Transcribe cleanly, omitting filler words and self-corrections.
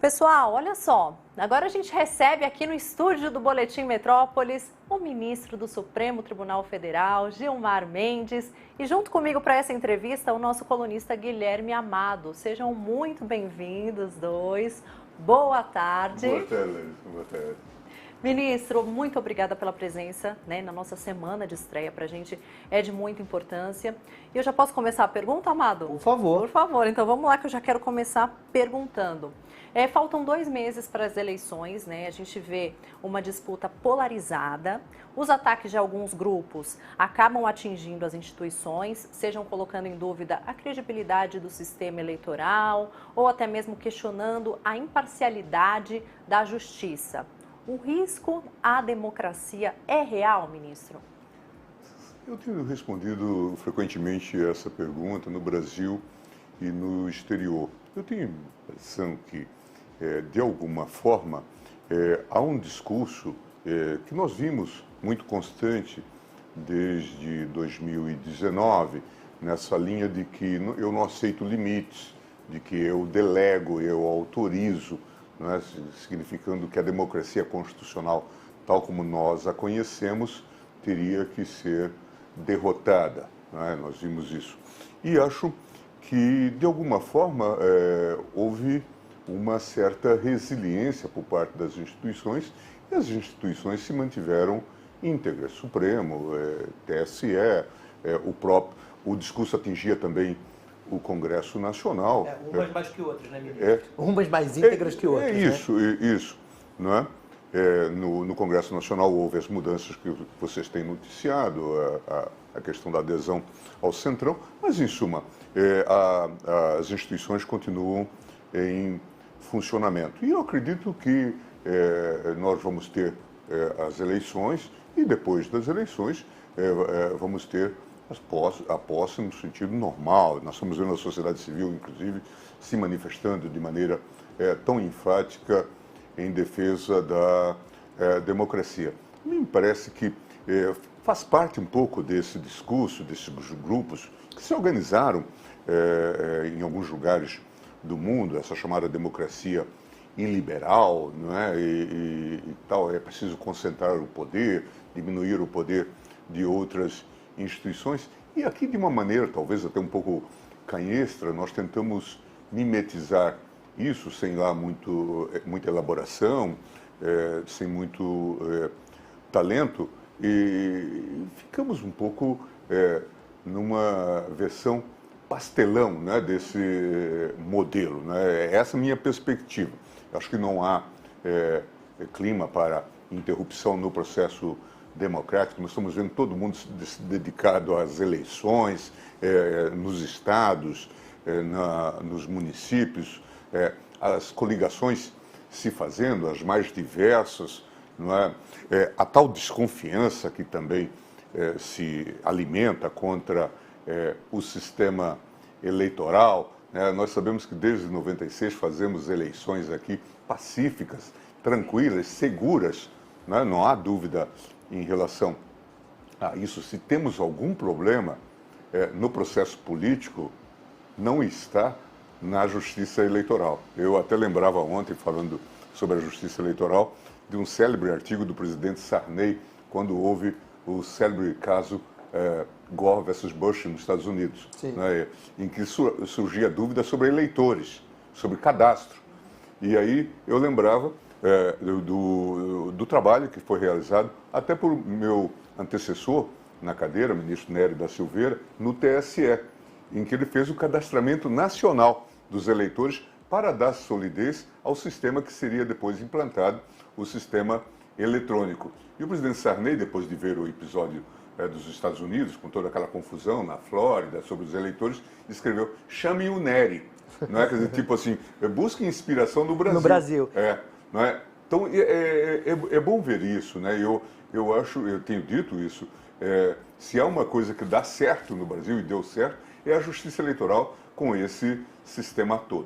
Pessoal, olha só, agora a gente recebe aqui no estúdio do Boletim Metrópolis o ministro do Supremo Tribunal Federal, Gilmar Mendes, e junto comigo para essa entrevista o nosso colunista Guilherme Amado. Sejam muito bem-vindos, dois. Boa tarde. Boa tarde, boa tarde. Ministro, muito obrigada pela presença, na nossa semana de estreia. Para a gente é de muita importância. E eu já posso começar a pergunta, Amado? Por favor. Por favor, então vamos lá que eu já quero começar perguntando. Faltam 2 meses para as eleições, A gente vê uma disputa polarizada. Os ataques de alguns grupos acabam atingindo as instituições, sejam colocando em dúvida a credibilidade do sistema eleitoral ou até mesmo questionando a imparcialidade da justiça. O risco à democracia é real, ministro? Eu tenho respondido frequentemente essa pergunta no Brasil e no exterior. Eu tenho a impressão que, de alguma forma, há um discurso que nós vimos muito constante desde 2019, nessa linha de que eu não aceito limites, de que eu delego, eu autorizo, significando que a democracia constitucional, tal como nós a conhecemos, teria que ser derrotada. Nós vimos isso. E acho que, de alguma forma, houve uma certa resiliência por parte das instituições, e as instituições se mantiveram íntegras. Supremo, TSE, o discurso atingia também o Congresso Nacional. Umas mais que outras, né, ministro? Umas mais íntegras que outras. Isso, não é? No Congresso Nacional houve as mudanças que vocês têm noticiado, a questão da adesão ao Centrão, mas, em suma, as instituições continuam em funcionamento. E eu acredito que nós vamos ter as eleições e, depois das eleições, vamos ter a posse no sentido normal. Nós estamos vendo a sociedade civil, inclusive, se manifestando de maneira tão enfática em defesa da democracia. Me parece que faz parte um pouco desse discurso, desses grupos que se organizaram em alguns lugares do mundo, essa chamada democracia iliberal, não é? E tal, é preciso concentrar o poder, diminuir o poder de outras instituições. E aqui, de uma maneira talvez até um pouco canhestra, nós tentamos mimetizar isso sem lá muita elaboração, sem muito talento, e ficamos um pouco numa versão pastelão, desse modelo. Essa é a minha perspectiva. Acho que não há clima para interrupção no processo democrático. Nós estamos vendo todo mundo dedicado às eleições, nos estados, nos municípios, as coligações se fazendo, as mais diversas, não é? A tal desconfiança que também se alimenta contra o sistema eleitoral. Nós sabemos que desde 96 fazemos eleições aqui pacíficas, tranquilas, seguras, não há dúvida em relação a isso. Se temos algum problema no processo político, não está na justiça eleitoral. Eu até lembrava ontem, falando sobre a justiça eleitoral, de um célebre artigo do presidente Sarney, quando houve o célebre caso Gore versus Bush nos Estados Unidos, em que surgia dúvida sobre eleitores, sobre cadastro. E aí eu lembrava do trabalho que foi realizado até por meu antecessor na cadeira, ministro Nery da Silveira, no TSE, em que ele fez o cadastramento nacional dos eleitores para dar solidez ao sistema que seria depois implantado, o sistema eletrônico. E o presidente Sarney, depois de ver o episódio dos Estados Unidos, com toda aquela confusão na Flórida sobre os eleitores, escreveu: chame o Nery. Não é? Quer dizer, tipo assim, busque inspiração no Brasil. No Brasil. Não é? Então, é bom ver isso, eu tenho dito isso, se há uma coisa que dá certo no Brasil, e deu certo, é a justiça eleitoral com esse sistema todo.